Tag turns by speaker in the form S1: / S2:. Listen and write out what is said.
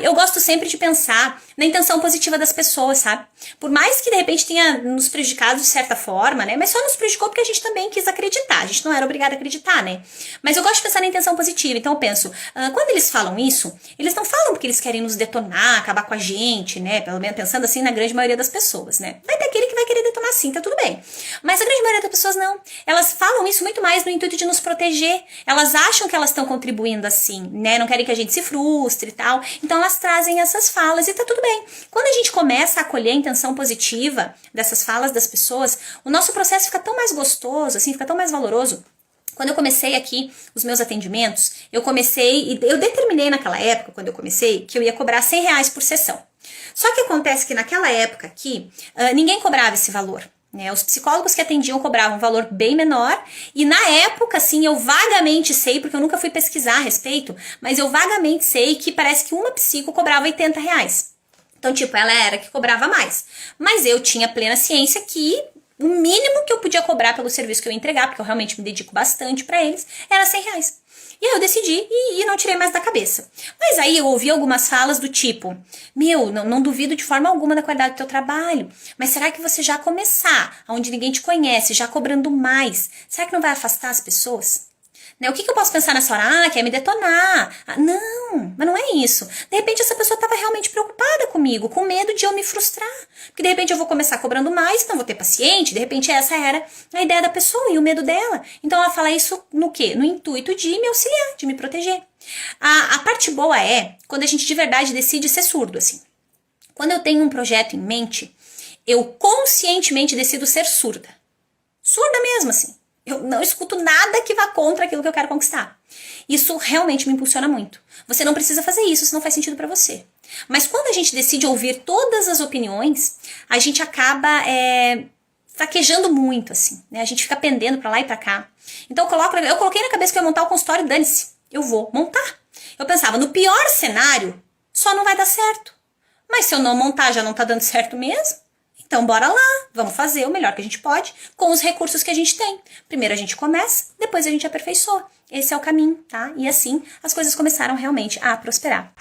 S1: sabe? Eu gosto sempre de pensar na intenção positiva das pessoas, sabe? Por mais que de repente tenha nos prejudicado de certa forma, né? Mas só nos prejudicou porque a gente também quis acreditar. A gente não era obrigado a acreditar, né? Mas eu gosto de pensar na intenção positiva. Então eu penso, quando eles falam isso, eles não falam porque eles querem nos detonar, acabar com a gente, né? Pelo menos pensando assim na grande maioria das pessoas, né? Vai ter aquele que vai querer detonar sim, tá tudo bem. Mas a grande maioria das pessoas não. Elas falam isso muito mais no intuito de nos proteger. Elas acham que elas estão contribuindo assim, né? Não querem que a gente se frustre e tal. Então elas trazem essas falas e tá tudo bem. Quando a gente começa a acolher a intenção positiva dessas falas das pessoas, o nosso processo fica tão mais gostoso, assim, fica tão mais valoroso. Quando eu comecei aqui os meus atendimentos, eu determinei naquela época, quando eu comecei, que eu ia cobrar R$100 por sessão. Só que acontece que naquela época aqui, ninguém cobrava esse valor. Né? Os psicólogos que atendiam cobravam um valor bem menor, e na época, assim, eu vagamente sei, porque eu nunca fui pesquisar a respeito, mas eu vagamente sei que parece que uma psico cobrava R$80. Então, tipo, ela era que cobrava mais. Mas eu tinha plena ciência que o mínimo que eu podia cobrar pelo serviço que eu ia entregar, porque eu realmente me dedico bastante pra eles, era R$100. E aí eu decidi e não tirei mais da cabeça. Mas aí eu ouvi algumas falas do tipo, não duvido de forma alguma da qualidade do teu trabalho, mas será que você já começar, onde ninguém te conhece, já cobrando mais, será que não vai afastar as pessoas? Né? O que eu posso pensar nessa hora? Quer me detonar. Não, mas não é isso. De repente essa pessoa estava realmente preocupada comigo, com medo de eu me frustrar. Porque de repente eu vou começar cobrando mais, não vou ter paciente, de repente essa era a ideia da pessoa e o medo dela. Então ela fala isso no quê? No intuito de me auxiliar, de me proteger. A parte boa é quando a gente de verdade decide ser surdo, assim. Quando eu tenho um projeto em mente, eu conscientemente decido ser surda. Surda mesmo, assim. Eu não escuto nada que vá contra aquilo que eu quero conquistar. Isso realmente me impulsiona muito. Você não precisa fazer isso se não faz sentido pra você. Mas quando a gente decide ouvir todas as opiniões, a gente acaba fraquejando muito, assim, né? A gente fica pendendo pra lá e pra cá. Então eu coloquei na cabeça que eu ia montar o consultório, dane-se. Eu vou montar. Eu pensava, no pior cenário, só não vai dar certo. Mas se eu não montar, já não tá dando certo mesmo. Então, bora lá, vamos fazer o melhor que a gente pode com os recursos que a gente tem. Primeiro a gente começa, depois a gente aperfeiçoa. Esse é o caminho, tá? E assim as coisas começaram realmente a prosperar.